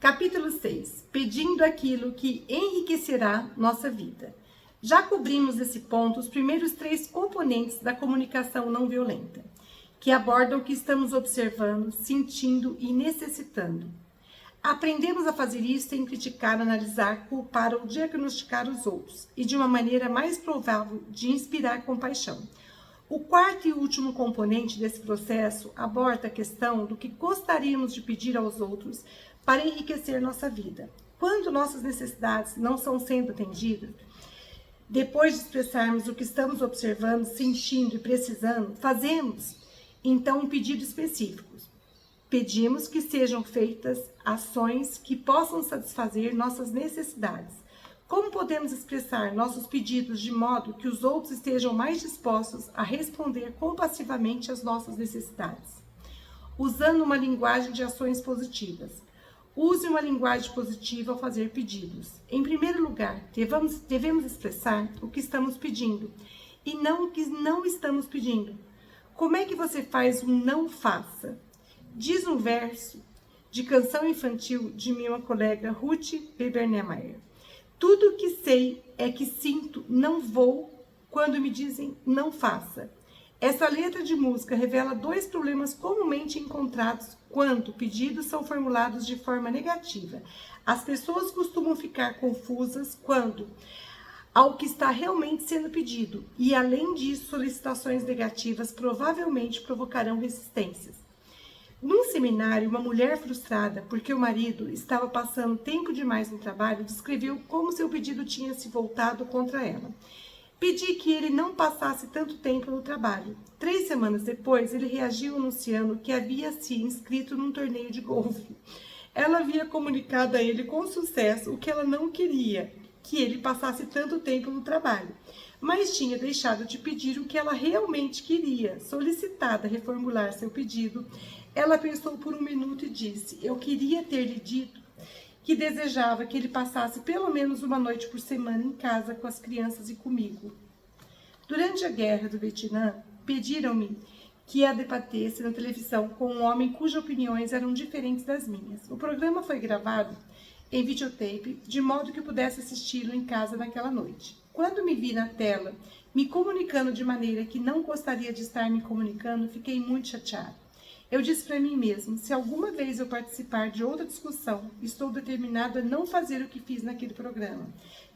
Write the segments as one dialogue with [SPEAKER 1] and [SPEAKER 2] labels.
[SPEAKER 1] Capítulo 6. Pedindo aquilo que enriquecerá nossa vida. Já cobrimos nesse ponto os primeiros 3 componentes da comunicação não violenta, que abordam o que estamos observando, sentindo e necessitando. Aprendemos a fazer isso sem criticar, analisar, culpar ou diagnosticar os outros, e de uma maneira mais provável de inspirar compaixão. O quarto e último componente desse processo aborda a questão do que gostaríamos de pedir aos outros para enriquecer nossa vida. Quando nossas necessidades não estão sendo atendidas, depois de expressarmos o que estamos observando, sentindo e precisando, fazemos então um pedido específico. Pedimos que sejam feitas ações que possam satisfazer nossas necessidades. Como podemos expressar nossos pedidos de modo que os outros estejam mais dispostos a responder compassivamente às nossas necessidades? Usando uma linguagem de ações positivas. Use uma linguagem positiva ao fazer pedidos. Em primeiro lugar, devemos expressar o que estamos pedindo e não o que não estamos pedindo. Como é que você faz um não faça? Diz um verso de canção infantil de minha colega Ruth Beber-Niemeyer. Tudo o que sei é que sinto não vou quando me dizem não faça. Essa letra de música revela 2 problemas comumente encontrados quando pedidos são formulados de forma negativa. As pessoas costumam ficar confusas quando ao que está realmente sendo pedido, e além disso, solicitações negativas provavelmente provocarão resistências. Num seminário, uma mulher frustrada porque o marido estava passando tempo demais no trabalho descreveu como seu pedido tinha se voltado contra ela. Pedi que ele não passasse tanto tempo no trabalho. 3 semanas depois, ele reagiu anunciando que havia se inscrito num torneio de golfe. Ela havia comunicado a ele com sucesso o que ela não queria, que ele passasse tanto tempo no trabalho, mas tinha deixado de pedir o que ela realmente queria. Solicitada a reformular seu pedido, ela pensou por um minuto e disse: eu queria ter lhe dito que desejava que ele passasse pelo menos uma noite por semana em casa com as crianças e comigo. Durante a guerra do Vietnã, pediram-me que a debatesse na televisão com um homem cujas opiniões eram diferentes das minhas. O programa foi gravado em videotape, de modo que eu pudesse assisti-lo em casa naquela noite. Quando me vi na tela, me comunicando de maneira que não gostaria de estar me comunicando, fiquei muito chateada. Eu disse para mim mesmo, se alguma vez eu participar de outra discussão, estou determinado a não fazer o que fiz naquele programa.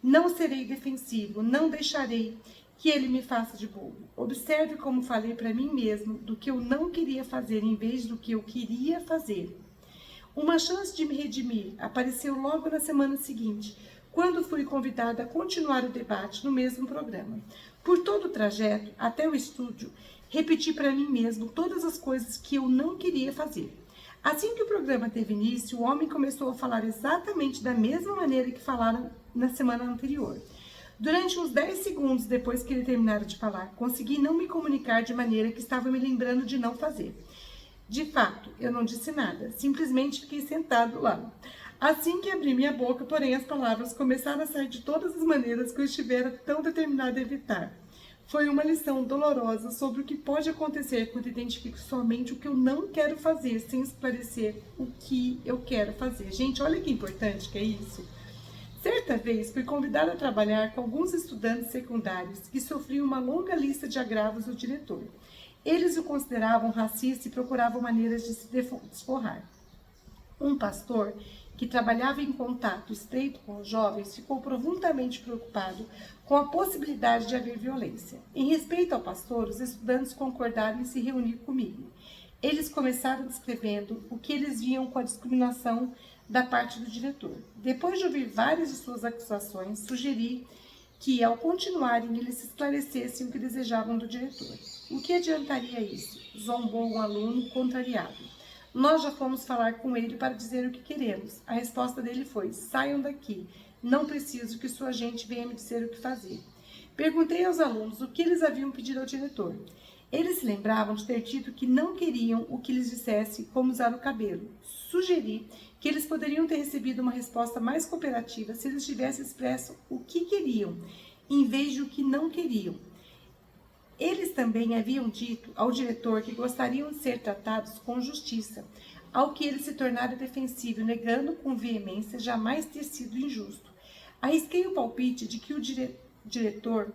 [SPEAKER 1] Não serei defensivo, não deixarei que ele me faça de bobo. Observe como falei para mim mesmo do que eu não queria fazer em vez do que eu queria fazer. Uma chance de me redimir apareceu logo na semana seguinte, quando fui convidada a continuar o debate no mesmo programa. Por todo o trajeto, até o estúdio, repeti para mim mesmo todas as coisas que eu não queria fazer. Assim que o programa teve início, o homem começou a falar exatamente da mesma maneira que falaram na semana anterior. Durante uns 10 segundos depois que ele terminara de falar, consegui não me comunicar de maneira que estava me lembrando de não fazer. De fato, eu não disse nada, simplesmente fiquei sentado lá. Assim que abri minha boca, porém, as palavras começaram a sair de todas as maneiras que eu estivera tão determinada a evitar. Foi uma lição dolorosa sobre o que pode acontecer quando identifico somente o que eu não quero fazer, sem esclarecer o que eu quero fazer. Gente, olha que importante que é isso. Certa vez, fui convidada a trabalhar com alguns estudantes secundários que sofriam uma longa lista de agravos do diretor. Eles o consideravam racista e procuravam maneiras de se desforrar. Um pastor que trabalhava em contato estreito com os jovens, ficou profundamente preocupado com a possibilidade de haver violência. Em respeito ao pastor, os estudantes concordaram em se reunir comigo. Eles começaram descrevendo o que eles viam com a discriminação da parte do diretor. Depois de ouvir várias de suas acusações, sugeri que, ao continuarem, eles esclarecessem o que desejavam do diretor. O que adiantaria isso? Zombou um aluno contrariado. Nós já fomos falar com ele para dizer o que queremos. A resposta dele foi: saiam daqui, não preciso que sua gente venha me dizer o que fazer. Perguntei aos alunos o que eles haviam pedido ao diretor. Eles se lembravam de ter dito que não queriam o que lhes dissesse como usar o cabelo. Sugeri que eles poderiam ter recebido uma resposta mais cooperativa se eles tivessem expresso o que queriam, em vez de o que não queriam. Eles também haviam dito ao diretor que gostariam de ser tratados com justiça. ao que ele se tornara defensivo, negando com veemência jamais ter sido injusto. Arrisquei o palpite de que o diretor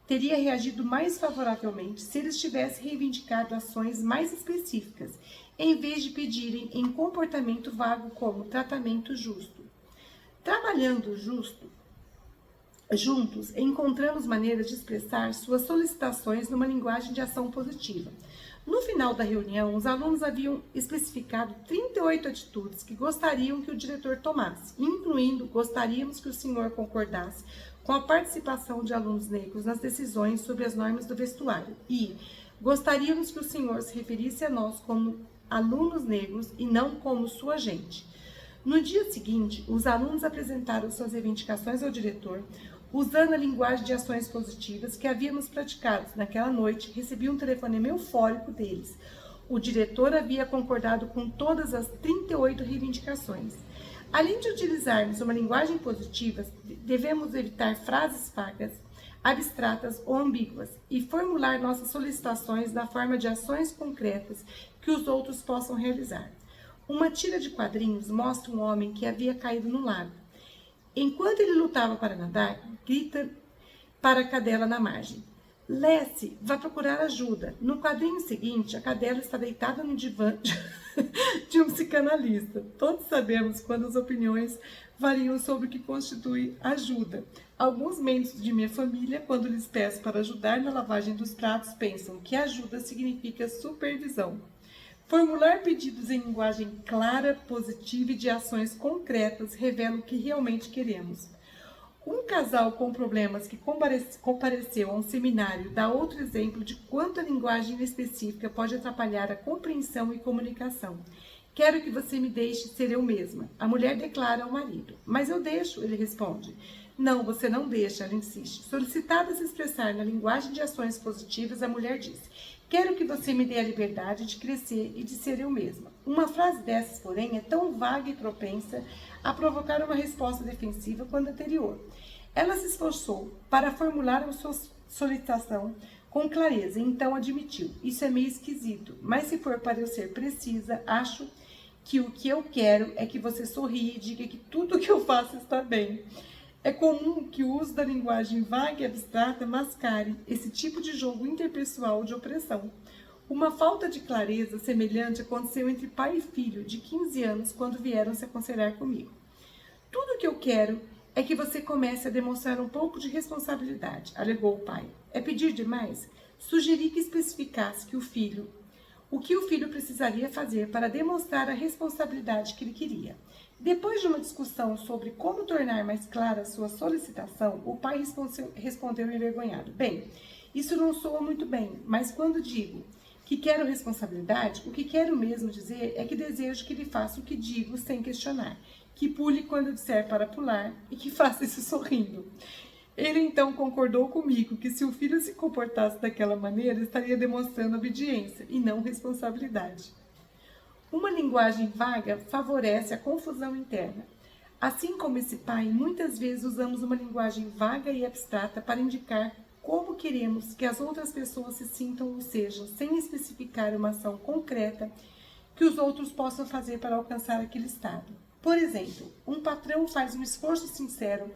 [SPEAKER 1] teria reagido mais favoravelmente se eles tivessem reivindicado ações mais específicas, em vez de pedirem em comportamento vago como tratamento justo. Trabalhando juntos, encontramos maneiras de expressar suas solicitações numa linguagem de ação positiva. No final da reunião, os alunos haviam especificado 38 atitudes que gostariam que o diretor tomasse, incluindo gostaríamos que o senhor concordasse com a participação de alunos negros nas decisões sobre as normas do vestuário e gostaríamos que o senhor se referisse a nós como alunos negros e não como sua gente. No dia seguinte, os alunos apresentaram suas reivindicações ao diretor, usando a linguagem de ações positivas que havíamos praticado naquela noite. Recebi um telefonema eufórico deles. O diretor havia concordado com todas as 38 reivindicações. Além de utilizarmos uma linguagem positiva, devemos evitar frases vagas, abstratas ou ambíguas e formular nossas solicitações na forma de ações concretas que os outros possam realizar. Uma tira de quadrinhos mostra um homem que havia caído no lago. Enquanto ele lutava para nadar, grita para a cadela na margem: Lessie, vá procurar ajuda. No quadrinho seguinte, a cadela está deitada no divã de um psicanalista. Todos sabemos quando as opiniões variam sobre o que constitui ajuda. Alguns membros de minha família, quando lhes peço para ajudar na lavagem dos pratos, pensam que ajuda significa supervisão. Formular pedidos em linguagem clara, positiva e de ações concretas revela o que realmente queremos. Um casal com problemas que compareceu a um seminário dá outro exemplo de quanto a linguagem específica pode atrapalhar a compreensão e comunicação. Quero que você me deixe ser eu mesma. A mulher declara ao marido. Mas eu deixo, ele responde. Não, você não deixa, ela insiste. Solicitada a se expressar na linguagem de ações positivas, a mulher diz: quero que você me dê a liberdade de crescer e de ser eu mesma. Uma frase dessas, porém, é tão vaga e propensa a provocar uma resposta defensiva quanto a anterior. Ela se esforçou para formular a sua solicitação com clareza, e então admitiu: isso é meio esquisito, mas se for para eu ser precisa, acho que o que eu quero é que você sorria e diga que tudo o que eu faço está bem. É comum que o uso da linguagem vaga e abstrata mascare esse tipo de jogo interpessoal de opressão. Uma falta de clareza semelhante aconteceu entre pai e filho de 15 anos quando vieram se aconselhar comigo. Tudo o que eu quero é que você comece a demonstrar um pouco de responsabilidade, alegou o pai. É pedir demais? Sugeri que especificasse o que o filho precisaria fazer para demonstrar a responsabilidade que ele queria. Depois de uma discussão sobre como tornar mais clara a sua solicitação, o pai respondeu envergonhado: bem, isso não soa muito bem, mas quando digo que quero responsabilidade, o que quero mesmo dizer é que desejo que ele faça o que digo sem questionar, que pule quando eu disser para pular e que faça isso sorrindo. Ele então concordou comigo que se o filho se comportasse daquela maneira, estaria demonstrando obediência e não responsabilidade. Uma linguagem vaga favorece a confusão interna. Assim como esse pai, muitas vezes usamos uma linguagem vaga e abstrata para indicar como queremos que as outras pessoas se sintam ou sejam, sem especificar uma ação concreta que os outros possam fazer para alcançar aquele estado. Por exemplo, um patrão faz um esforço sincero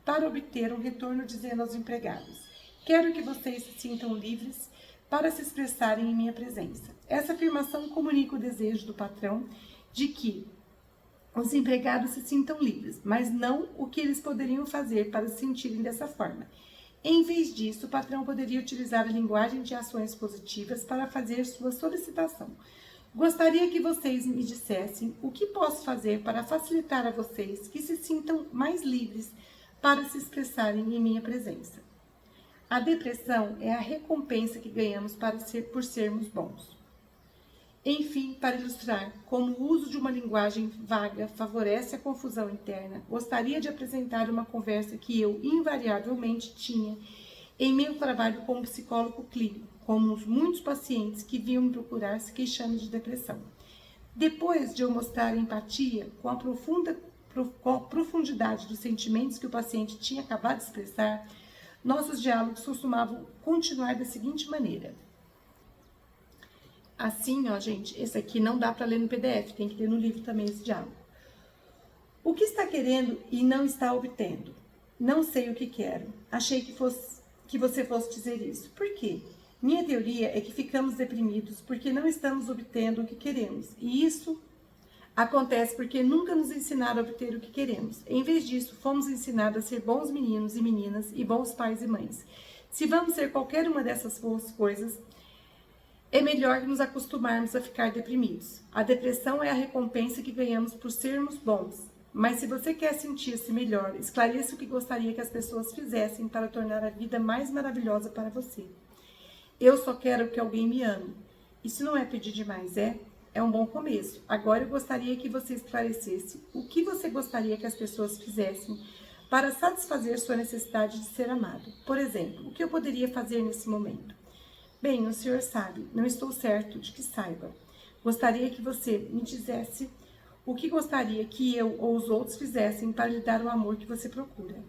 [SPEAKER 1] para obter um retorno dizendo aos empregados: quero que vocês se sintam livres para se expressarem em minha presença. Essa afirmação comunica o desejo do patrão de que os empregados se sintam livres, mas não o que eles poderiam fazer para se sentirem dessa forma. Em vez disso, o patrão poderia utilizar a linguagem de ações positivas para fazer sua solicitação. Gostaria que vocês me dissessem o que posso fazer para facilitar a vocês que se sintam mais livres para se expressarem em minha presença. A depressão é a recompensa que ganhamos por sermos bons. Enfim, para ilustrar como o uso de uma linguagem vaga favorece a confusão interna, gostaria de apresentar uma conversa que eu invariavelmente tinha em meu trabalho como psicólogo clínico, como muitos pacientes que vinham me procurar se queixando de depressão. Depois de eu mostrar empatia com a profundidade dos sentimentos que o paciente tinha acabado de expressar, nossos diálogos costumavam continuar da seguinte maneira: Assim, ó, gente, esse aqui não dá para ler no PDF, tem que ler no livro também esse diálogo. O que está querendo e não está obtendo? Não sei o que quero. Achei que você fosse dizer isso. Por quê? Minha teoria é que ficamos deprimidos porque não estamos obtendo o que queremos. E isso acontece porque nunca nos ensinaram a obter o que queremos. Em vez disso, fomos ensinados a ser bons meninos e meninas e bons pais e mães. Se vamos ser qualquer uma dessas coisas, é melhor nos acostumarmos a ficar deprimidos. A depressão é a recompensa que ganhamos por sermos bons. Mas se você quer sentir-se melhor, esclareça o que gostaria que as pessoas fizessem para tornar a vida mais maravilhosa para você. Eu só quero que alguém me ame. Isso não é pedir demais, é? É um bom começo. Agora eu gostaria que você esclarecesse o que você gostaria que as pessoas fizessem para satisfazer sua necessidade de ser amado. Por exemplo, o que eu poderia fazer nesse momento? Bem, o senhor sabe, não estou certo de que saiba. Gostaria que você me dissesse o que gostaria que eu ou os outros fizessem para lhe dar o amor que você procura.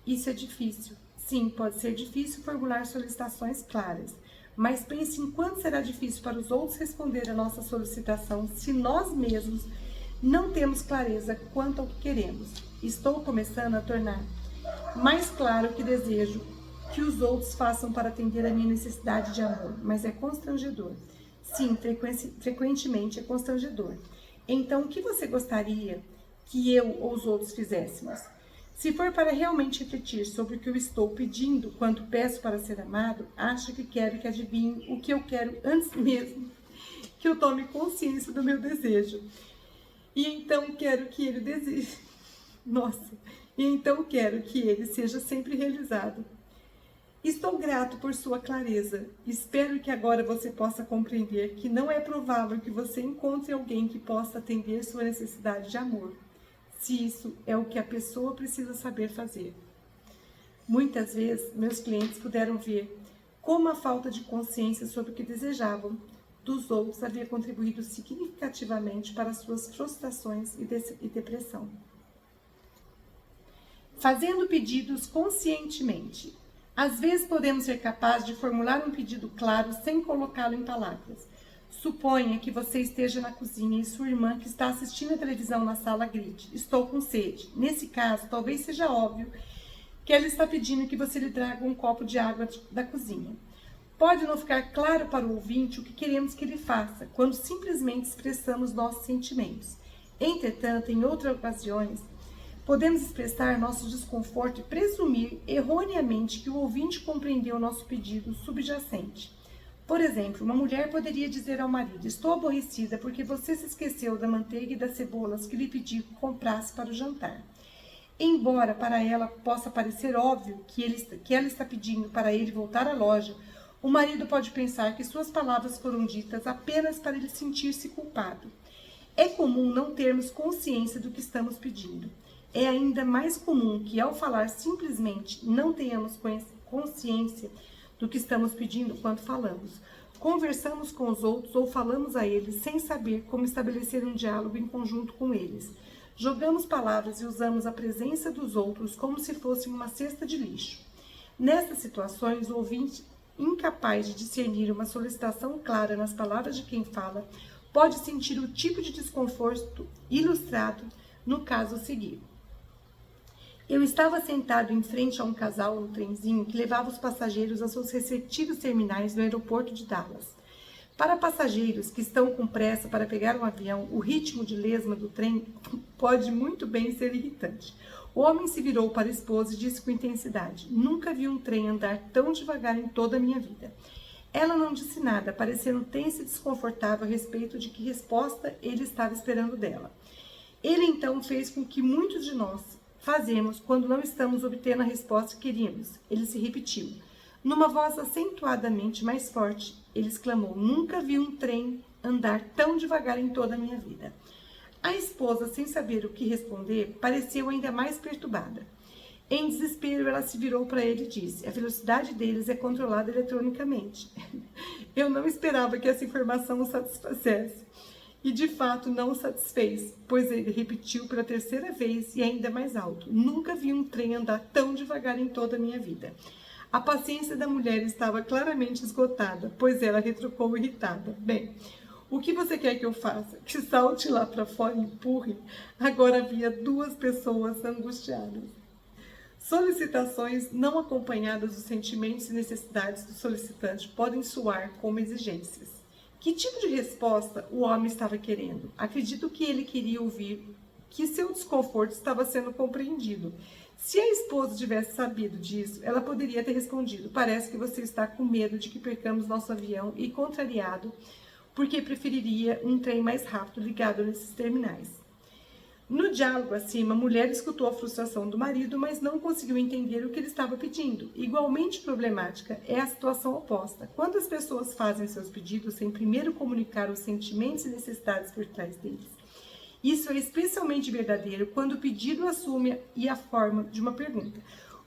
[SPEAKER 1] Isso é difícil. Sim, pode ser difícil formular solicitações claras, mas pense em quanto será difícil para os outros responder a nossa solicitação se nós mesmos não temos clareza quanto ao que queremos. Estou começando a tornar mais claro o que desejo que os outros façam para atender a minha necessidade de amor, mas é constrangedor. Sim, frequentemente é constrangedor. Então, o que você gostaria que eu ou os outros fizéssemos? Se for para realmente refletir sobre o que eu estou pedindo quando peço para ser amado, acho que quero que adivinhe o que eu quero antes mesmo que eu tome consciência do meu desejo. E então quero que ele deseje. Nossa! E então quero que ele seja sempre realizado. Estou grato por sua clareza. Espero que agora você possa compreender que não é provável que você encontre alguém que possa atender sua necessidade de amor, se isso é o que a pessoa precisa saber fazer. Muitas vezes, meus clientes puderam ver como a falta de consciência sobre o que desejavam dos outros havia contribuído significativamente para suas frustrações e depressão. Fazendo pedidos conscientemente. Às vezes podemos ser capazes de formular um pedido claro sem colocá-lo em palavras. Suponha que você esteja na cozinha e sua irmã que está assistindo a televisão na sala grite: estou com sede. Nesse caso, talvez seja óbvio que ela está pedindo que você lhe traga um copo de água da cozinha. Pode não ficar claro para o ouvinte o que queremos que ele faça, quando simplesmente expressamos nossos sentimentos. Entretanto, em outras ocasiões, podemos expressar nosso desconforto e presumir erroneamente que o ouvinte compreendeu nosso pedido subjacente. Por exemplo, uma mulher poderia dizer ao marido: estou aborrecida porque você se esqueceu da manteiga e das cebolas que lhe pedi que comprasse para o jantar. Embora para ela possa parecer óbvio que ela está pedindo para ele voltar à loja, o marido pode pensar que suas palavras foram ditas apenas para ele sentir-se culpado. É comum não termos consciência do que estamos pedindo. É ainda mais comum que, ao falar simplesmente, não tenhamos consciência do que estamos pedindo quando falamos. Conversamos com os outros ou falamos a eles sem saber como estabelecer um diálogo em conjunto com eles. Jogamos palavras e usamos a presença dos outros como se fosse uma cesta de lixo. Nessas situações, o ouvinte, incapaz de discernir uma solicitação clara nas palavras de quem fala, pode sentir o tipo de desconforto ilustrado no caso a seguir. Eu estava sentado em frente a um casal no trenzinho que levava os passageiros aos seus respectivos terminais no aeroporto de Dallas. Para passageiros que estão com pressa para pegar um avião, o ritmo de lesma do trem pode muito bem ser irritante. O homem se virou para a esposa e disse com intensidade: nunca vi um trem andar tão devagar em toda a minha vida. Ela não disse nada, parecendo tensa e desconfortável a respeito de que resposta ele estava esperando dela. Ele então fez com que muitos de nós fazemos quando não estamos obtendo a resposta que queríamos. Ele se repetiu. Numa voz acentuadamente mais forte, ele exclamou: nunca vi um trem andar tão devagar em toda a minha vida. A esposa, sem saber o que responder, pareceu ainda mais perturbada. Em desespero, ela se virou para ele e disse: a velocidade deles é controlada eletronicamente. Eu não esperava que essa informação o satisfazesse. E de fato não o satisfez, pois ele repetiu pela terceira vez e ainda mais alto: nunca vi um trem andar tão devagar em toda a minha vida. A paciência da mulher estava claramente esgotada, pois ela retrucou irritada. Bem, o que você quer que eu faça? Que salte lá para fora e empurre? Agora havia duas pessoas angustiadas. Solicitações não acompanhadas dos sentimentos e necessidades do solicitante podem soar como exigências. Que tipo de resposta o homem estava querendo? Acredito que ele queria ouvir que seu desconforto estava sendo compreendido. Se a esposa tivesse sabido disso, ela poderia ter respondido: parece que você está com medo de que percamos nosso avião e contrariado porque preferiria um trem mais rápido ligado nesses terminais. No diálogo acima, a mulher escutou a frustração do marido, mas não conseguiu entender o que ele estava pedindo. Igualmente problemática é a situação oposta. Quando as pessoas fazem seus pedidos sem primeiro comunicar os sentimentos e necessidades por trás deles. Isso é especialmente verdadeiro quando o pedido assume a forma de uma pergunta.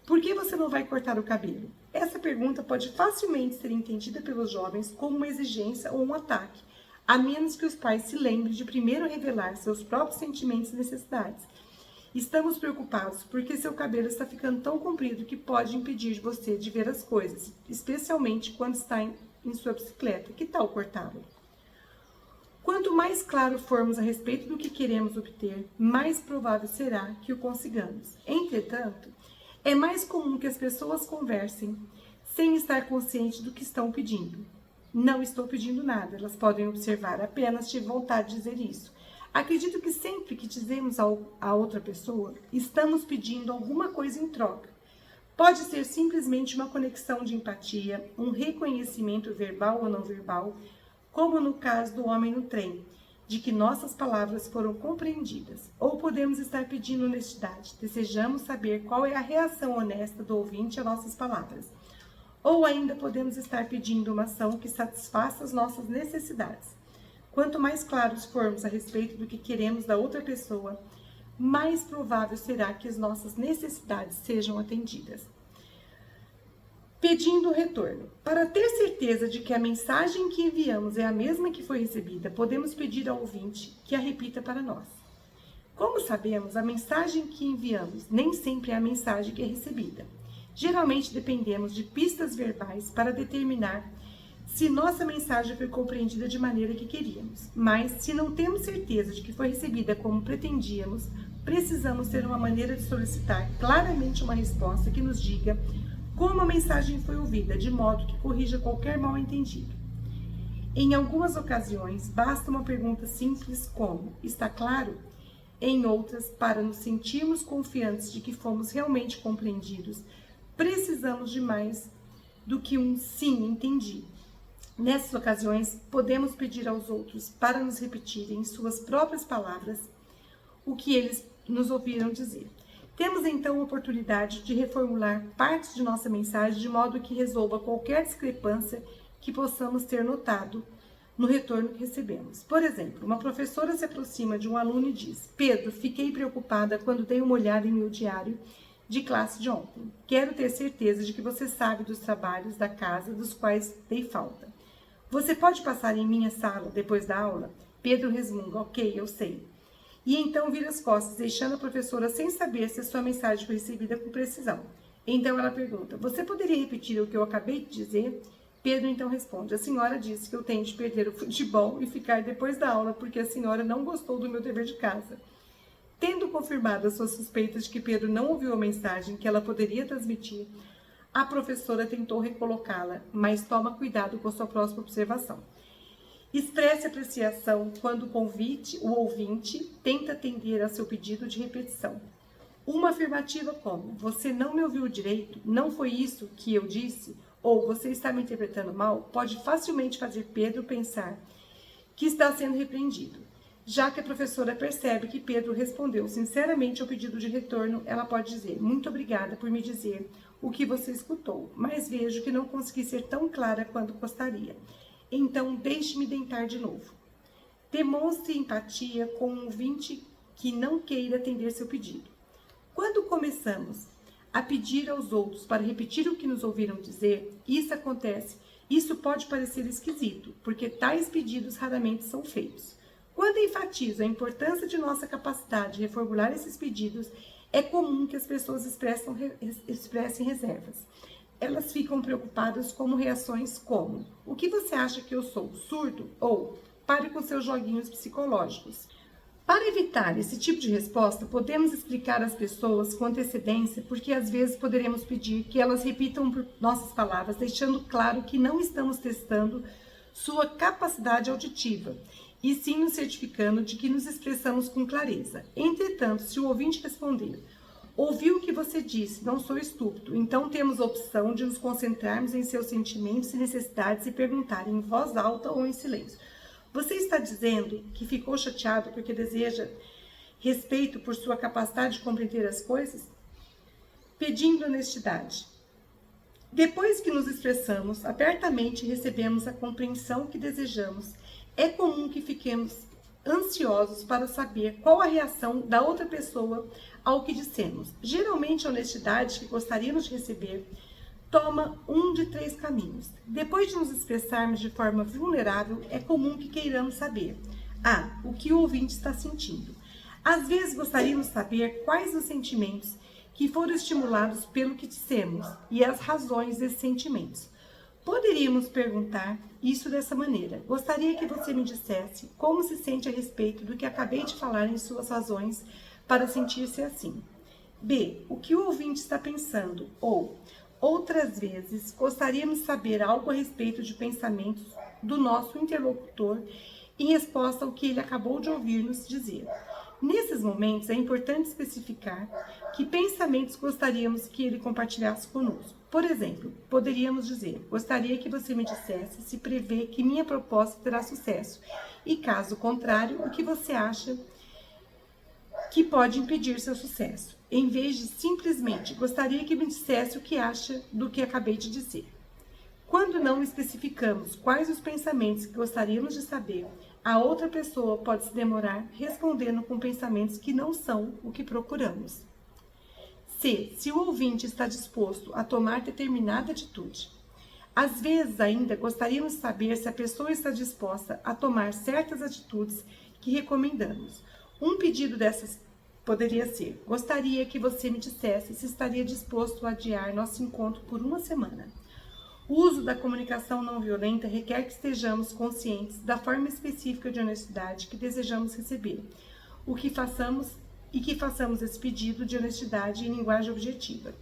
[SPEAKER 1] Por que você não vai cortar o cabelo? Essa pergunta pode facilmente ser entendida pelos jovens como uma exigência ou um ataque, a menos que os pais se lembrem de primeiro revelar seus próprios sentimentos e necessidades. Estamos preocupados porque seu cabelo está ficando tão comprido que pode impedir você de ver as coisas, especialmente quando está em sua bicicleta. Que tal cortá-lo? Quanto mais claro formos a respeito do que queremos obter, mais provável será que o consigamos. Entretanto, é mais comum que as pessoas conversem sem estar conscientes do que estão pedindo. Não estou pedindo nada, elas podem observar, apenas tive vontade de dizer isso. Acredito que sempre que dizemos a outra pessoa, estamos pedindo alguma coisa em troca. Pode ser simplesmente uma conexão de empatia, um reconhecimento verbal ou não verbal, como no caso do homem no trem, de que nossas palavras foram compreendidas. Ou podemos estar pedindo honestidade, desejamos saber qual é a reação honesta do ouvinte a nossas palavras. Ou ainda podemos estar pedindo uma ação que satisfaça as nossas necessidades. Quanto mais claros formos a respeito do que queremos da outra pessoa, mais provável será que as nossas necessidades sejam atendidas. Pedindo o retorno. Para ter certeza de que a mensagem que enviamos é a mesma que foi recebida, podemos pedir ao ouvinte que a repita para nós. Como sabemos, a mensagem que enviamos nem sempre é a mensagem que é recebida. Geralmente dependemos de pistas verbais para determinar se nossa mensagem foi compreendida de maneira que queríamos. Mas, se não temos certeza de que foi recebida como pretendíamos, precisamos ter uma maneira de solicitar claramente uma resposta que nos diga como a mensagem foi ouvida, de modo que corrija qualquer mal-entendido. Em algumas ocasiões, basta uma pergunta simples como: está claro? Em outras, para nos sentirmos confiantes de que fomos realmente compreendidos, precisamos de mais do que um sim, entendi. Nessas ocasiões, podemos pedir aos outros para nos repetirem em suas próprias palavras o que eles nos ouviram dizer. Temos então a oportunidade de reformular partes de nossa mensagem de modo que resolva qualquer discrepância que possamos ter notado no retorno que recebemos. Por exemplo, uma professora se aproxima de um aluno e diz: Pedro, fiquei preocupada quando dei uma olhada em meu diário de classe de ontem. Quero ter certeza de que você sabe dos trabalhos da casa dos quais dei falta. Você pode passar em minha sala depois da aula? Pedro resmunga: ok, eu sei. E então vira as costas, deixando a professora sem saber se a sua mensagem foi recebida com precisão. Então ela pergunta: você poderia repetir o que eu acabei de dizer? Pedro então responde: a senhora disse que eu tenho de perder o futebol e ficar depois da aula porque a senhora não gostou do meu dever de casa. Tendo confirmado as suas suspeitas de que Pedro não ouviu a mensagem que ela poderia transmitir, a professora tentou recolocá-la, mas toma cuidado com sua próxima observação. Expresse apreciação quando o ouvinte tenta atender a seu pedido de repetição. Uma afirmativa como: você não me ouviu direito, não foi isso que eu disse, ou você está me interpretando mal, pode facilmente fazer Pedro pensar que está sendo repreendido. Já que a professora percebe que Pedro respondeu sinceramente ao pedido de retorno, ela pode dizer: muito obrigada por me dizer o que você escutou, mas vejo que não consegui ser tão clara quanto gostaria. Então, deixe-me tentar de novo. Demonstre empatia com um ouvinte que não queira atender seu pedido. Quando começamos a pedir aos outros para repetir o que nos ouviram dizer, isso pode parecer esquisito, porque tais pedidos raramente são feitos. Quando enfatizo a importância de nossa capacidade de reformular esses pedidos, é comum que as pessoas expressem reservas. elas ficam preocupadas com reações como: o que você acha que eu sou, surdo? Ou pare com seus joguinhos psicológicos. Para evitar esse tipo de resposta, podemos explicar às pessoas com antecedência, porque às vezes poderemos pedir que elas repitam por nossas palavras, deixando claro que não estamos testando sua capacidade auditiva, e sim nos certificando de que nos expressamos com clareza. Entretanto, se o ouvinte responder: ouvi o que você disse, não sou estúpido, então temos a opção de nos concentrarmos em seus sentimentos e necessidades e perguntar em voz alta ou em silêncio: você está dizendo que ficou chateado porque deseja respeito por sua capacidade de compreender as coisas? Pedindo honestidade. Depois que nos expressamos abertamente e recebemos a compreensão que desejamos, é comum que fiquemos ansiosos para saber qual a reação da outra pessoa ao que dissemos. Geralmente, a honestidade que gostaríamos de receber toma um de 3 caminhos. Depois de nos expressarmos de forma vulnerável, é comum que queiramos saber: o que o ouvinte está sentindo. Às vezes gostaríamos de saber quais os sentimentos que foram estimulados pelo que dissemos e as razões desses sentimentos. Poderíamos perguntar isso dessa maneira: gostaria que você me dissesse como se sente a respeito do que acabei de falar em suas razões para sentir-se assim. B. O que o ouvinte está pensando? Ou, outras vezes, gostaríamos de saber algo a respeito de pensamentos do nosso interlocutor em resposta ao que ele acabou de ouvir-nos dizer. Nesses momentos, é importante especificar que pensamentos gostaríamos que ele compartilhasse conosco. Por exemplo, poderíamos dizer: gostaria que você me dissesse se prevê que minha proposta terá sucesso, e caso contrário, o que você acha que pode impedir seu sucesso, em vez de simplesmente: gostaria que me dissesse o que acha do que acabei de dizer. Quando não especificamos quais os pensamentos que gostaríamos de saber, a outra pessoa pode se demorar respondendo com pensamentos que não são o que procuramos. C. Se o ouvinte está disposto a tomar determinada atitude. Às vezes ainda gostaríamos de saber se a pessoa está disposta a tomar certas atitudes que recomendamos. Um pedido dessas poderia ser: gostaria que você me dissesse se estaria disposto a adiar nosso encontro por 1 semana. O uso da comunicação não violenta requer que estejamos conscientes da forma específica de honestidade que desejamos receber, que façamos esse pedido de honestidade em linguagem objetiva.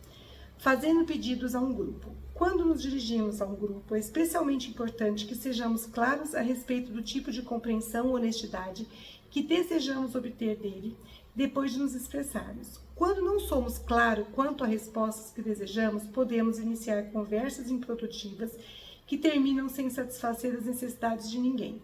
[SPEAKER 1] Fazendo pedidos a um grupo. Quando nos dirigimos a um grupo, é especialmente importante que sejamos claros a respeito do tipo de compreensão ou honestidade que desejamos obter dele depois de nos expressarmos. Quando não somos claros quanto a respostas que desejamos, podemos iniciar conversas improdutivas que terminam sem satisfazer as necessidades de ninguém.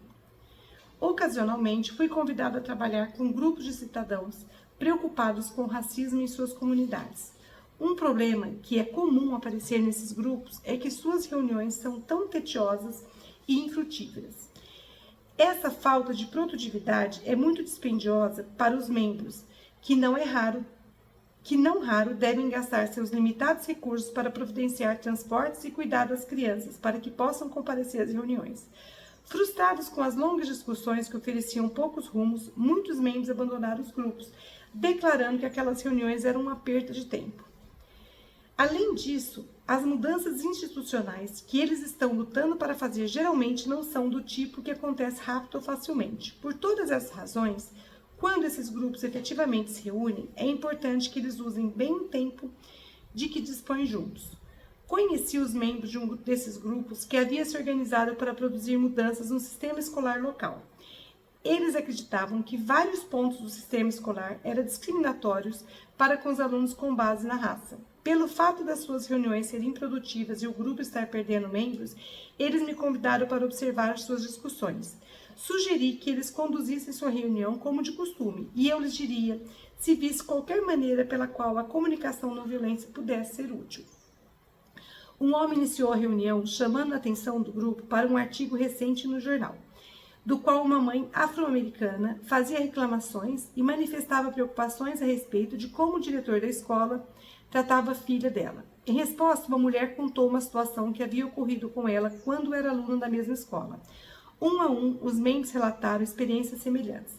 [SPEAKER 1] Ocasionalmente, fui convidado a trabalhar com grupos de cidadãos preocupados com o racismo em suas comunidades. Um problema que é comum aparecer nesses grupos é que suas reuniões são tão tediosas e infrutíferas. Essa falta de produtividade é muito dispendiosa para os membros, que não raro devem gastar seus limitados recursos para providenciar transportes e cuidar das crianças, para que possam comparecer às reuniões. Frustrados com as longas discussões que ofereciam poucos rumos, muitos membros abandonaram os grupos, declarando que aquelas reuniões eram uma perda de tempo. Além disso, as mudanças institucionais que eles estão lutando para fazer geralmente não são do tipo que acontece rápido ou facilmente. Por todas essas razões, quando esses grupos efetivamente se reúnem, é importante que eles usem bem o tempo de que dispõem juntos. Conheci os membros de um desses grupos que havia se organizado para produzir mudanças no sistema escolar local. Eles acreditavam que vários pontos do sistema escolar eram discriminatórios para com os alunos com base na raça. Pelo fato das suas reuniões serem improdutivas e o grupo estar perdendo membros, eles me convidaram para observar as suas discussões. Sugeri que eles conduzissem sua reunião como de costume, e eu lhes diria se visse qualquer maneira pela qual a comunicação não violenta pudesse ser útil. Um homem iniciou a reunião chamando a atenção do grupo para um artigo recente no jornal, do qual uma mãe afro-americana fazia reclamações e manifestava preocupações a respeito de como o diretor da escola tratava a filha dela. Em resposta, uma mulher contou uma situação que havia ocorrido com ela quando era aluna da mesma escola. Um a um, os membros relataram experiências semelhantes.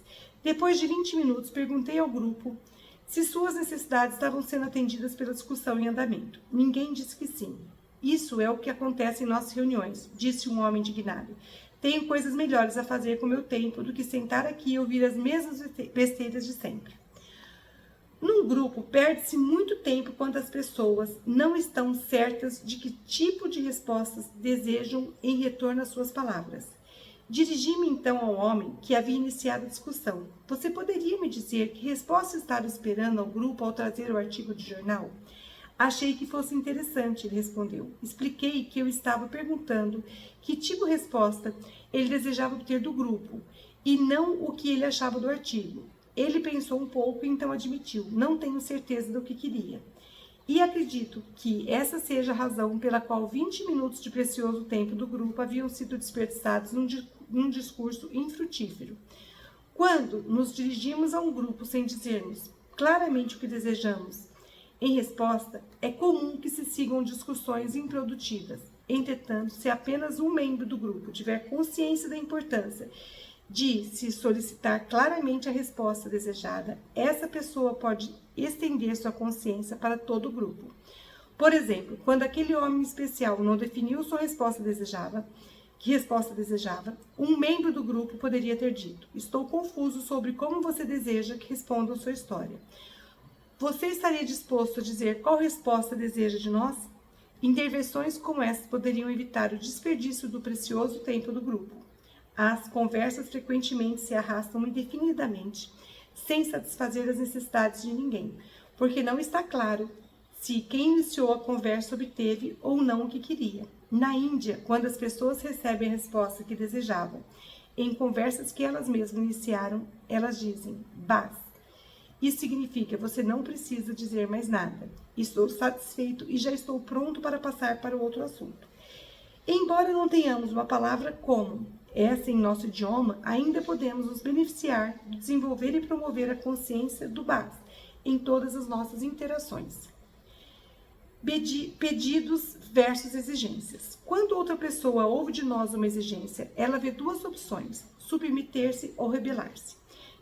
[SPEAKER 1] Depois de 20 minutos, perguntei ao grupo se suas necessidades estavam sendo atendidas pela discussão em andamento. Ninguém disse que sim. Isso é o que acontece em nossas reuniões, disse um homem indignado. Tenho coisas melhores a fazer com meu tempo do que sentar aqui e ouvir as mesmas besteiras de sempre. Num grupo, perde-se muito tempo quando as pessoas não estão certas de que tipo de respostas desejam em retorno às suas palavras. Dirigi-me então ao homem que havia iniciado a discussão. Você poderia me dizer que resposta estava esperando ao grupo ao trazer o artigo de jornal? Achei que fosse interessante, ele respondeu. Expliquei que eu estava perguntando que tipo de resposta ele desejava obter do grupo e não o que ele achava do artigo. Ele pensou um pouco e então admitiu, não tenho certeza do que queria. E acredito que essa seja a razão pela qual 20 minutos de precioso tempo do grupo haviam sido desperdiçados num discurso infrutífero. Quando nos dirigimos a um grupo sem dizermos claramente o que desejamos, em resposta, é comum que se sigam discussões improdutivas. Entretanto, se apenas um membro do grupo tiver consciência da importância de se solicitar claramente a resposta desejada, essa pessoa pode estender sua consciência para todo o grupo. Por exemplo, quando aquele homem especial não definiu sua resposta desejada, um membro do grupo poderia ter dito: estou confuso sobre como você deseja que responda a sua história. Você estaria disposto a dizer qual resposta deseja de nós? Intervenções como essas poderiam evitar o desperdício do precioso tempo do grupo. As conversas frequentemente se arrastam indefinidamente, sem satisfazer as necessidades de ninguém, porque não está claro se quem iniciou a conversa obteve ou não o que queria. Na Índia, quando as pessoas recebem a resposta que desejavam, em conversas que elas mesmas iniciaram, elas dizem, bas. Isso significa, você não precisa dizer mais nada. Estou satisfeito e já estou pronto para passar para o outro assunto. Embora não tenhamos uma palavra como essa em nosso idioma, ainda podemos nos beneficiar de desenvolver e promover a consciência do bas em todas as nossas interações. Pedidos versus exigências. Quando outra pessoa ouve de nós uma exigência, ela vê duas opções, submeter-se ou rebelar-se.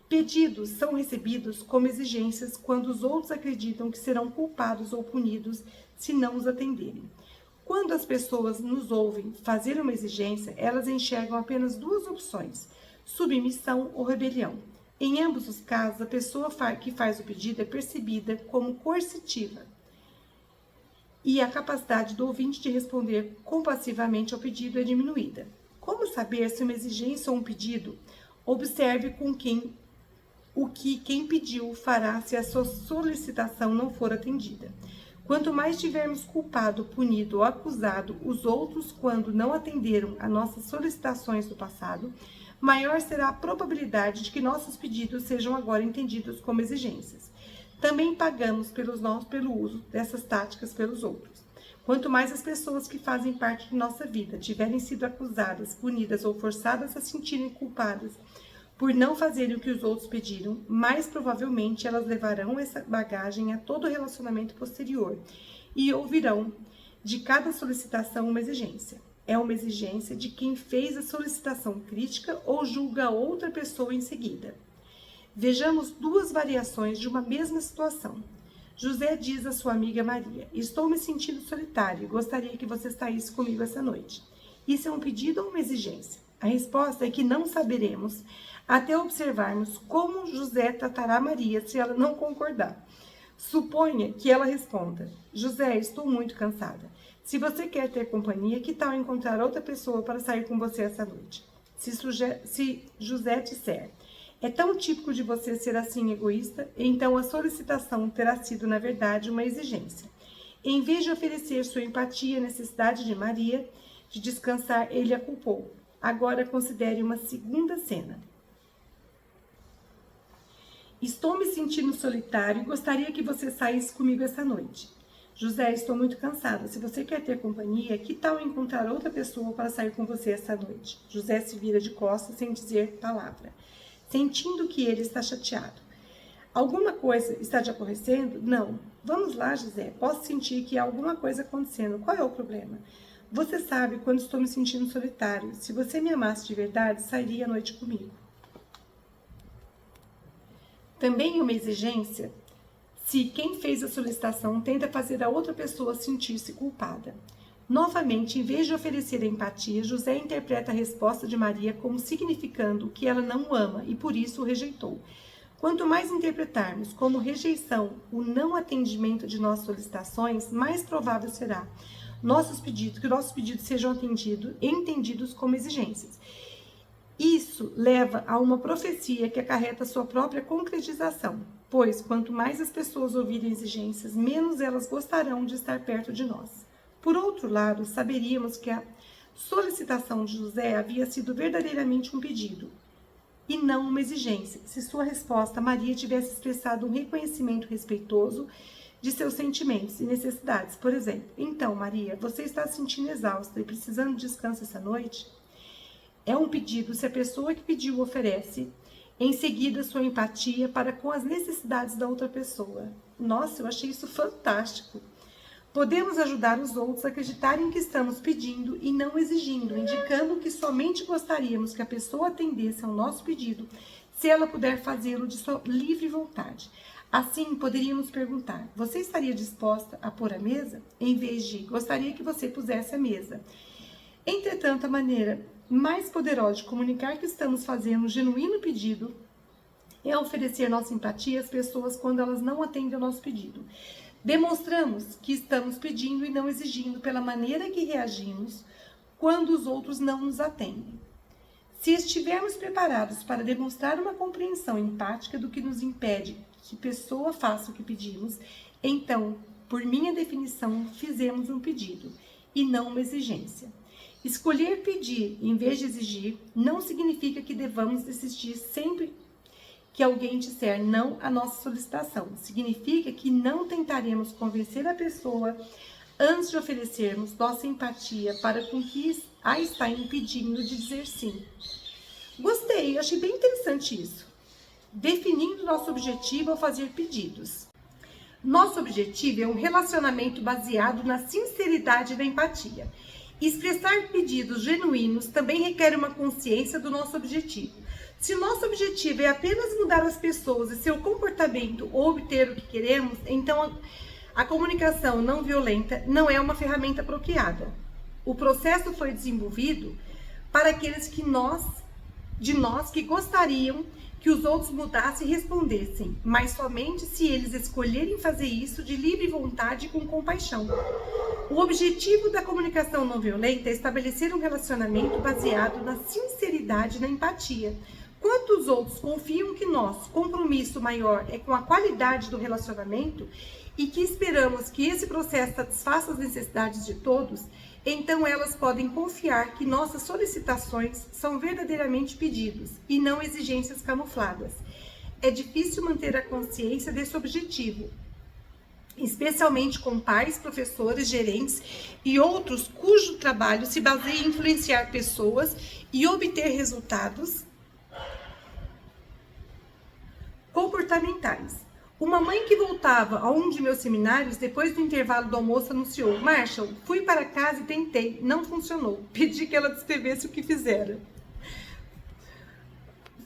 [SPEAKER 1] Pedidos são recebidos como exigências quando os outros acreditam que serão culpados ou punidos se não os atenderem. Quando as pessoas nos ouvem fazer uma exigência, elas enxergam apenas duas opções, submissão ou rebelião. Em ambos os casos, a pessoa que faz o pedido é percebida como coercitiva e a capacidade do ouvinte de responder compassivamente ao pedido é diminuída. Como saber se uma exigência ou um pedido? Observe o que quem pediu fará se a sua solicitação não for atendida. Quanto mais tivermos culpado, punido ou acusado os outros quando não atenderam a nossas solicitações do passado, maior será a probabilidade de que nossos pedidos sejam agora entendidos como exigências. Também pagamos pelo uso dessas táticas pelos outros. Quanto mais as pessoas que fazem parte de nossa vida tiverem sido acusadas, punidas ou forçadas a sentirem culpadas por não fazerem o que os outros pediram, mais provavelmente elas levarão essa bagagem a todo relacionamento posterior e ouvirão de cada solicitação uma exigência. É uma exigência de quem fez a solicitação crítica ou julga outra pessoa em seguida. Vejamos duas variações de uma mesma situação. José diz à sua amiga Maria: estou me sentindo solitário e gostaria que você saísse comigo essa noite. Isso é um pedido ou uma exigência? A resposta é que não saberemos até observarmos como José tratará Maria se ela não concordar. Suponha que ela responda: José, estou muito cansada. Se você quer ter companhia, que tal encontrar outra pessoa para sair com você essa noite? Se José disser: é tão típico de você ser assim egoísta, então a solicitação terá sido, na verdade, uma exigência. Em vez de oferecer sua empatia à necessidade de Maria de descansar, ele a culpou. Agora considere uma segunda cena. Estou me sentindo solitário e gostaria que você saísse comigo essa noite. José, estou muito cansada. Se você quer ter companhia, que tal encontrar outra pessoa para sair com você essa noite? José se vira de costas sem dizer palavra, sentindo que ele está chateado. Alguma coisa está te aborrecendo? Não. Vamos lá, José. Posso sentir que há alguma coisa acontecendo. Qual é o problema? Você sabe quando estou me sentindo solitário. Se você me amasse de verdade, sairia à noite comigo. Também é uma exigência se quem fez a solicitação tenta fazer a outra pessoa sentir-se culpada. Novamente, em vez de oferecer a empatia, José interpreta a resposta de Maria como significando que ela não o ama e por isso o rejeitou. Quanto mais interpretarmos como rejeição o não atendimento de nossas solicitações, mais provável será que nossos pedidos sejam entendidos como exigências. Isso leva a uma profecia que acarreta sua própria concretização, pois quanto mais as pessoas ouvirem exigências, menos elas gostarão de estar perto de nós. Por outro lado, saberíamos que a solicitação de José havia sido verdadeiramente um pedido, e não uma exigência, se sua resposta a Maria tivesse expressado um reconhecimento respeitoso de seus sentimentos e necessidades. Por exemplo, então, Maria, você está se sentindo exausta e precisando de descanso essa noite? É um pedido se a pessoa que pediu oferece, em seguida, sua empatia para com as necessidades da outra pessoa. Nossa, eu achei isso fantástico. Podemos ajudar os outros a acreditarem que estamos pedindo e não exigindo, indicando que somente gostaríamos que a pessoa atendesse ao nosso pedido, se ela puder fazê-lo de sua livre vontade. Assim, poderíamos perguntar, você estaria disposta a pôr a mesa? Em vez de, gostaria que você pusesse a mesa. Entretanto, a maneira mais poderosa de comunicar que estamos fazendo um genuíno pedido é oferecer nossa empatia às pessoas quando elas não atendem ao nosso pedido. Demonstramos que estamos pedindo e não exigindo pela maneira que reagimos quando os outros não nos atendem. Se estivermos preparados para demonstrar uma compreensão empática do que nos impede que a pessoa faça o que pedimos, então, por minha definição, fizemos um pedido e não uma exigência. Escolher pedir em vez de exigir não significa que devamos desistir sempre que alguém disser não à nossa solicitação. Significa que não tentaremos convencer a pessoa antes de oferecermos nossa empatia para com que a está impedindo de dizer sim. Gostei, achei bem interessante isso. Definindo nosso objetivo ao fazer pedidos. Nosso objetivo é um relacionamento baseado na sinceridade e na empatia. Expressar pedidos genuínos também requer uma consciência do nosso objetivo. Se nosso objetivo é apenas mudar as pessoas e seu comportamento ou obter o que queremos, então a comunicação não violenta não é uma ferramenta apropriada. O processo foi desenvolvido para aqueles de nós que gostariam que os outros mudassem e respondessem, mas somente se eles escolherem fazer isso de livre vontade e com compaixão. O objetivo da comunicação não violenta é estabelecer um relacionamento baseado na sinceridade e na empatia. Quanto os outros confiam que nosso compromisso maior é com a qualidade do relacionamento e que esperamos que esse processo satisfaça as necessidades de todos, então elas podem confiar que nossas solicitações são verdadeiramente pedidos e não exigências camufladas. É difícil manter a consciência desse objetivo, especialmente com pais, professores, gerentes e outros cujo trabalho se baseia em influenciar pessoas e obter resultados comportamentais. Uma mãe que voltava a um de meus seminários depois do intervalo do almoço anunciou: Marshall, fui para casa e tentei, não funcionou. Pedi que ela descrevesse o que fizera.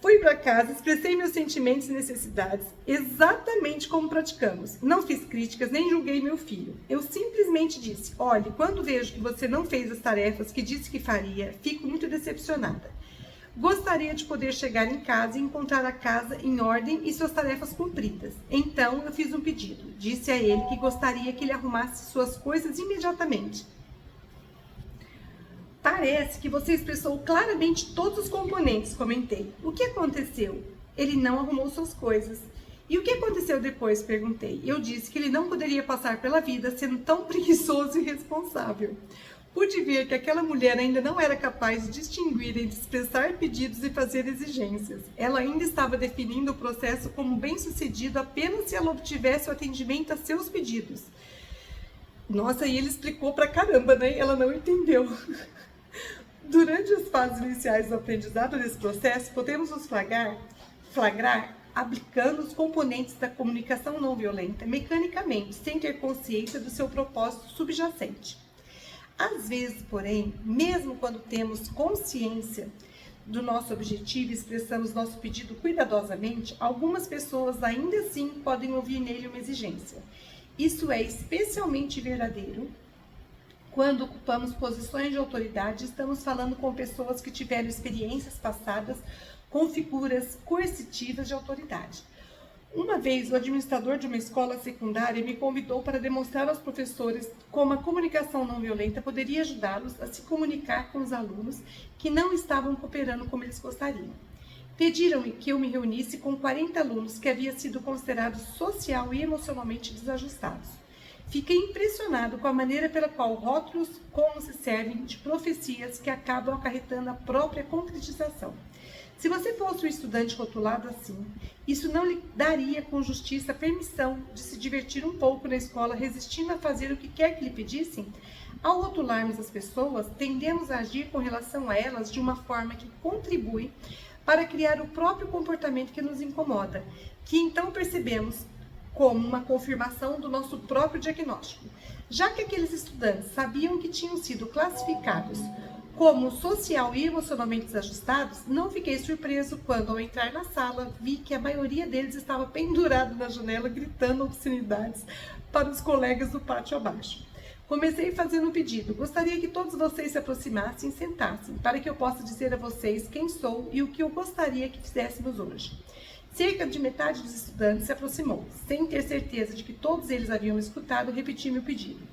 [SPEAKER 1] Fui para casa, expressei meus sentimentos e necessidades, exatamente como praticamos. Não fiz críticas, nem julguei meu filho. Eu simplesmente disse: olhe, quando vejo que você não fez as tarefas que disse que faria, fico muito decepcionada. Gostaria de poder chegar em casa e encontrar a casa em ordem e suas tarefas cumpridas. Então, eu fiz um pedido. Disse a ele que gostaria que ele arrumasse suas coisas imediatamente. Parece que você expressou claramente todos os componentes, comentei. O que aconteceu? Ele não arrumou suas coisas. E o que aconteceu depois? Perguntei. Eu disse que ele não poderia passar pela vida sendo tão preguiçoso e irresponsável. Pude ver que aquela mulher ainda não era capaz de distinguir entre expressar pedidos e fazer exigências. Ela ainda estava definindo o processo como bem-sucedido apenas se ela obtivesse o atendimento a seus pedidos. Nossa, e ele explicou pra caramba, né? Ela não entendeu. Durante as fases iniciais do aprendizado desse processo, podemos nos flagrar aplicando os componentes da comunicação não violenta mecanicamente, sem ter consciência do seu propósito subjacente. Às vezes, porém, mesmo quando temos consciência do nosso objetivo e expressamos nosso pedido cuidadosamente, algumas pessoas ainda assim podem ouvir nele uma exigência. Isso é especialmente verdadeiro Quando ocupamos posições de autoridade, estamos falando com pessoas que tiveram experiências passadas com figuras coercitivas de autoridade. Uma vez, o administrador de uma escola secundária me convidou para demonstrar aos professores como a comunicação não violenta poderia ajudá-los a se comunicar com os alunos que não estavam cooperando como eles gostariam. Pediram-me que eu me reunisse com 40 alunos que haviam sido considerados social e emocionalmente desajustados. Fiquei impressionado com a maneira pela qual rótulos como se servem de profecias que acabam acarretando a própria concretização. Se você fosse um estudante rotulado assim, isso não lhe daria com justiça a permissão de se divertir um pouco na escola, resistindo a fazer o que quer que lhe pedissem? Ao rotularmos as pessoas, tendemos a agir com relação a elas de uma forma que contribui para criar o próprio comportamento que nos incomoda, que então percebemos como uma confirmação do nosso próprio diagnóstico. Já que aqueles estudantes sabiam que tinham sido classificados como social e emocionalmente desajustados, não fiquei surpreso quando, ao entrar na sala, vi que a maioria deles estava pendurado na janela, gritando obscenidades para os colegas do pátio abaixo. Comecei fazendo um pedido. Gostaria que todos vocês se aproximassem e sentassem, para que eu possa dizer a vocês quem sou e o que eu gostaria que fizéssemos hoje. Cerca de metade dos estudantes se aproximou. Sem ter certeza de que todos eles haviam me escutado, repeti meu pedido.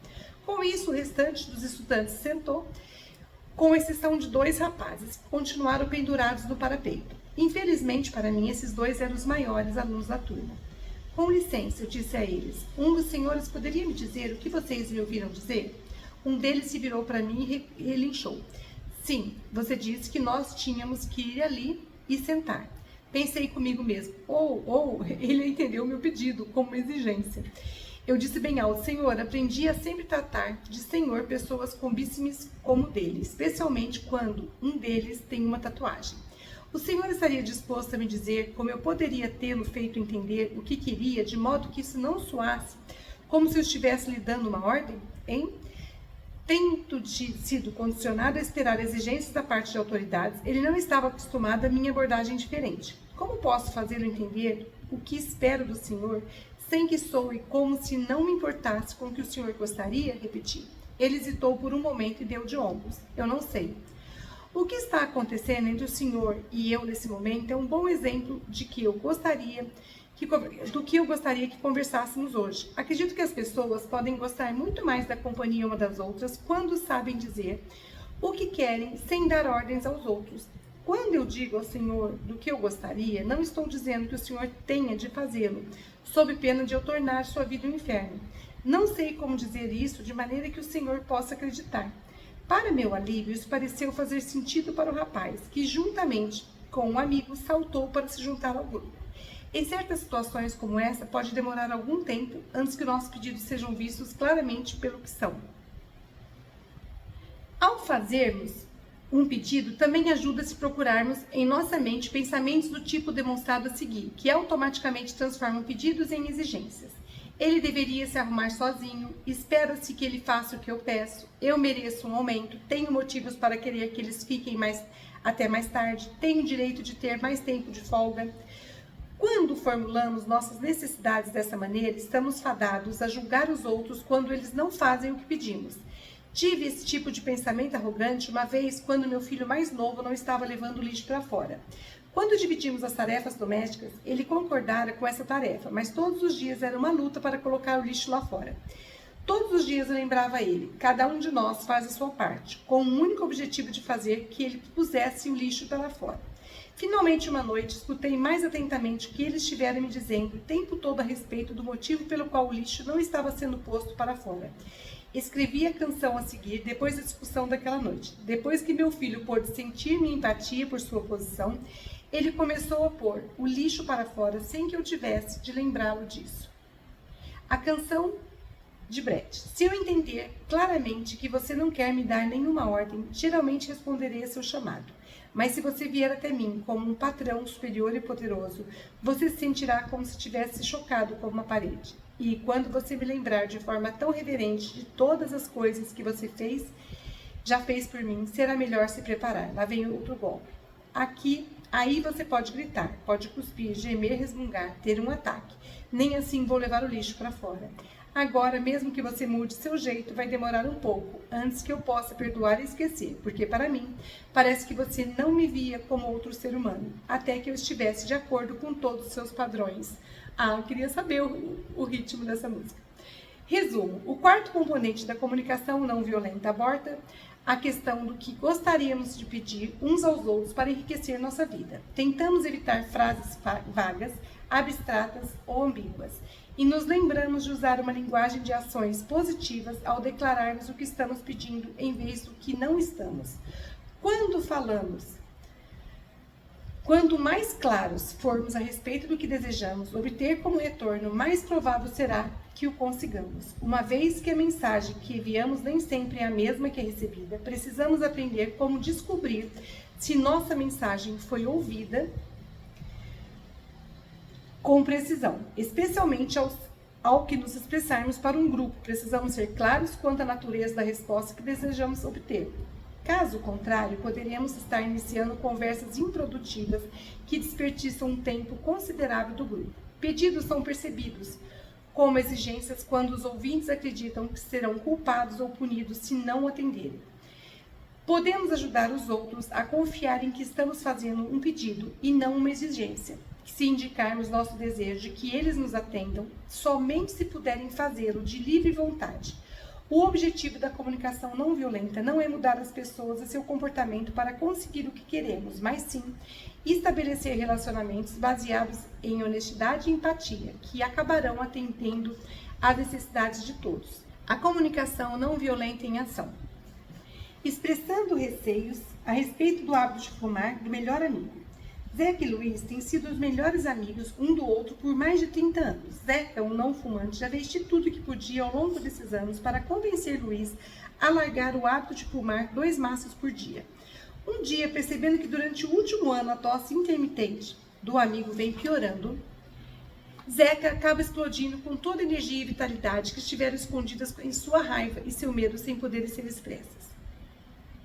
[SPEAKER 1] Com isso, o restante dos estudantes se sentou, com exceção de 2 rapazes, que continuaram pendurados no parapeito. Infelizmente para mim, esses 2 eram os maiores alunos da turma. Com licença, eu disse a eles, um dos senhores poderia me dizer o que vocês me ouviram dizer? Um deles se virou para mim e relinchou. Sim, você disse que nós tínhamos que ir ali e sentar. Pensei comigo mesmo, ele entendeu meu pedido como uma exigência. Eu disse bem alto, Senhor, aprendi a sempre tratar de Senhor pessoas com bícemes como dele, especialmente quando um deles tem uma tatuagem. O Senhor estaria disposto a me dizer como eu poderia tê-lo feito entender o que queria, de modo que isso não soasse como se eu estivesse lhe dando uma ordem? Hein? Tendo sido condicionado a esperar exigências da parte de autoridades, ele não estava acostumado à minha abordagem diferente. Como posso fazê-lo entender o que espero do Senhor, sem que soe como se não me importasse com o que o Senhor gostaria? Repeti. Ele hesitou por um momento e deu de ombros. Eu não sei. O que está acontecendo entre o Senhor e eu nesse momento é um bom exemplo do que eu gostaria que conversássemos hoje. Acredito que as pessoas podem gostar muito mais da companhia uma das outras quando sabem dizer o que querem sem dar ordens aos outros. Quando eu digo ao Senhor do que eu gostaria, não estou dizendo que o Senhor tenha de fazê-lo, sob pena de eu tornar sua vida um inferno. Não sei como dizer isso de maneira que o Senhor possa acreditar. Para meu alívio, isso pareceu fazer sentido para o rapaz, que juntamente com um amigo saltou para se juntar ao grupo. Em certas situações como essa, pode demorar algum tempo antes que nossos pedidos sejam vistos claramente pelo que são. Ao fazermos um pedido, também ajuda se procurarmos em nossa mente pensamentos do tipo demonstrado a seguir, que automaticamente transformam pedidos em exigências. Ele deveria se arrumar sozinho, espera-se que ele faça o que eu peço, eu mereço um aumento, tenho motivos para querer que eles fiquem até mais tarde, tenho direito de ter mais tempo de folga. Quando formulamos nossas necessidades dessa maneira, estamos fadados a julgar os outros quando eles não fazem o que pedimos. Tive esse tipo de pensamento arrogante uma vez quando meu filho mais novo não estava levando o lixo para fora. Quando dividimos as tarefas domésticas, ele concordara com essa tarefa, mas todos os dias era uma luta para colocar o lixo lá fora. Todos os dias eu lembrava a ele, cada um de nós faz a sua parte, com o único objetivo de fazer que ele pusesse o lixo para lá fora. Finalmente, uma noite, escutei mais atentamente o que eles estiveram me dizendo o tempo todo a respeito do motivo pelo qual o lixo não estava sendo posto para fora. Escrevi a canção a seguir, depois da discussão daquela noite. Depois que meu filho pôde sentir minha empatia por sua posição, ele começou a pôr o lixo para fora sem que eu tivesse de lembrá-lo disso. A canção de Brett. Se eu entender claramente que você não quer me dar nenhuma ordem, geralmente responderei a seu chamado. Mas se você vier até mim como um patrão superior e poderoso, você se sentirá como se tivesse chocado com uma parede. E quando você me lembrar de forma tão reverente de todas as coisas que você já fez por mim, será melhor se preparar. Lá vem outro golpe. Aí você pode gritar, pode cuspir, gemer, resmungar, ter um ataque. Nem assim vou levar o lixo para fora. Agora, mesmo que você mude seu jeito, vai demorar um pouco, antes que eu possa perdoar e esquecer, porque para mim, parece que você não me via como outro ser humano, até que eu estivesse de acordo com todos os seus padrões. Ah, eu queria saber o ritmo dessa música. Resumo, o quarto componente da comunicação não violenta aborda a questão do que gostaríamos de pedir uns aos outros para enriquecer nossa vida. Tentamos evitar frases vagas, abstratas ou ambíguas, e nos lembramos de usar uma linguagem de ações positivas ao declararmos o que estamos pedindo em vez do que não estamos. Quanto mais claros formos a respeito do que desejamos obter como retorno, mais provável será que o consigamos. Uma vez que a mensagem que enviamos nem sempre é a mesma que a recebida, precisamos aprender como descobrir se nossa mensagem foi ouvida com precisão, especialmente ao que nos expressarmos para um grupo. Precisamos ser claros quanto à natureza da resposta que desejamos obter. Caso contrário, poderíamos estar iniciando conversas improdutivas que desperdiçam um tempo considerável do grupo. Pedidos são percebidos como exigências quando os ouvintes acreditam que serão culpados ou punidos se não atenderem. Podemos ajudar os outros a confiar em que estamos fazendo um pedido e não uma exigência. Se indicarmos nosso desejo de que eles nos atendam, somente se puderem fazê-lo de livre vontade. O objetivo da comunicação não violenta não é mudar as pessoas e seu comportamento para conseguir o que queremos, mas sim estabelecer relacionamentos baseados em honestidade e empatia, que acabarão atendendo às necessidades de todos. A comunicação não violenta em ação. Expressando receios a respeito do hábito de fumar do melhor amigo. Zeca e Luiz têm sido os melhores amigos um do outro por mais de 30 anos. Zeca, um não fumante, já fez de tudo que podia ao longo desses anos para convencer Luiz a largar o hábito de fumar 2 maços por dia. Um dia, percebendo que durante o último ano a tosse intermitente do amigo vem piorando, Zeca acaba explodindo com toda a energia e vitalidade que estiveram escondidas em sua raiva e seu medo sem poderem ser expressas.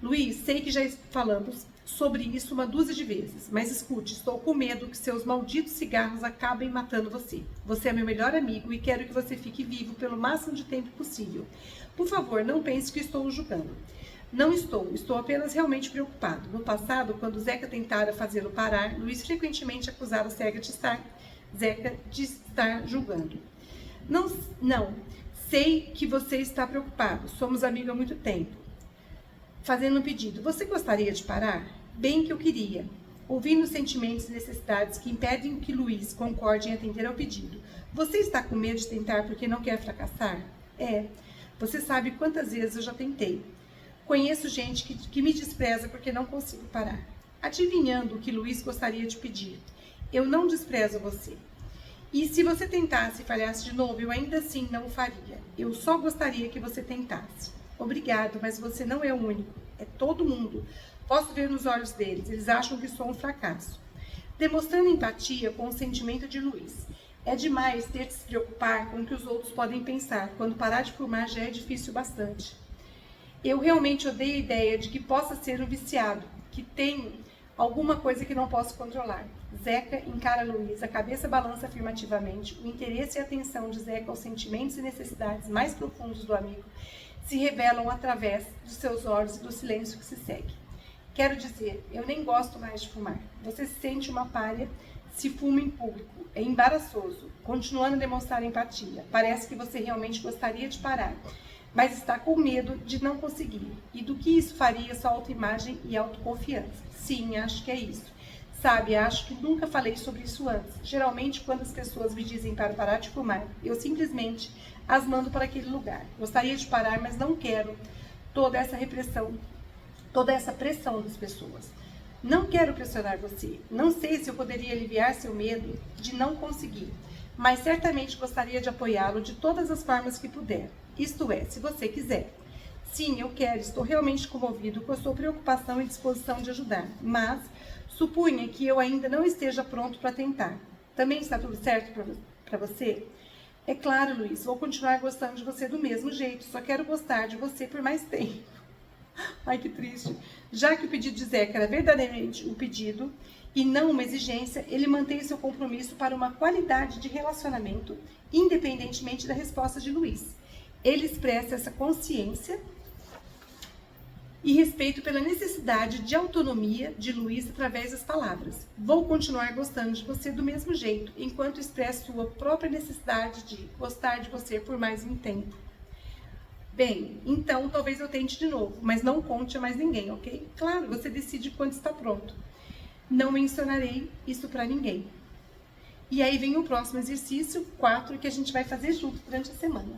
[SPEAKER 1] Luiz, sei que já falamos sobre isso uma dúzia de vezes, mas escute, estou com medo que seus malditos cigarros acabem matando você. Você é meu melhor amigo e quero que você fique vivo pelo máximo de tempo possível. Por favor, não pense que estou o julgando. Não estou apenas realmente preocupado. No passado, quando Zeca tentara fazê-lo parar, Luiz frequentemente acusava Zeca de estar julgando. Não, sei que você está preocupado, somos amigos há muito tempo. Fazendo um pedido, você gostaria de parar? Bem que eu queria. Ouvindo os sentimentos e necessidades que impedem que Luiz concorde em atender ao pedido. Você está com medo de tentar porque não quer fracassar? É. Você sabe quantas vezes eu já tentei. Conheço gente que me despreza porque não consigo parar. Adivinhando o que Luiz gostaria de pedir. Eu não desprezo você. E se você tentasse e falhasse de novo, eu ainda assim não o faria. Eu só gostaria que você tentasse. Obrigado, mas você não é o único. É todo mundo. Posso ver nos olhos deles. Eles acham que sou um fracasso. Demonstrando empatia com o sentimento de Luiz. É demais ter de se preocupar com o que os outros podem pensar. Quando parar de fumar já é difícil bastante. Eu realmente odeio a ideia de que possa ser um viciado, que tenho alguma coisa que não posso controlar. Zeca encara Luiz, a cabeça balança afirmativamente. O interesse e a atenção de Zeca aos sentimentos e necessidades mais profundos do amigo se revelam através dos seus olhos e do silêncio que se segue. Quero dizer, eu nem gosto mais de fumar. Você se sente uma palha se fuma em público. É embaraçoso. Continuando a demonstrar empatia. Parece que você realmente gostaria de parar, mas está com medo de não conseguir. E do que isso faria sua autoimagem e autoconfiança? Sim, acho que é isso. Sabe, acho que nunca falei sobre isso antes. Geralmente, quando as pessoas me dizem para parar de fumar, eu simplesmente as mando para aquele lugar. Gostaria de parar, mas não quero toda essa repressão, toda essa pressão das pessoas. Não quero pressionar você. Não sei se eu poderia aliviar seu medo de não conseguir, mas certamente gostaria de apoiá-lo de todas as formas que puder. Isto é, se você quiser. Sim, eu quero. Estou realmente comovido com a sua preocupação e disposição de ajudar, mas supunha que eu ainda não esteja pronto para tentar. Também está tudo certo para você? É claro, Luiz, vou continuar gostando de você do mesmo jeito, só quero gostar de você por mais tempo. Ai, que triste. Já que o pedido de Zeca era verdadeiramente um pedido e não uma exigência, ele mantém seu compromisso para uma qualidade de relacionamento, independentemente da resposta de Luiz. Ele expressa essa consciência e respeito pela necessidade de autonomia de Luiz através das palavras. Vou continuar gostando de você do mesmo jeito, enquanto expresso sua própria necessidade de gostar de você por mais um tempo. Bem, então talvez eu tente de novo, mas não conte a mais ninguém, ok? Claro, você decide quando está pronto. Não mencionarei isso para ninguém. E aí vem o próximo exercício, 4, que a gente vai fazer junto durante a semana.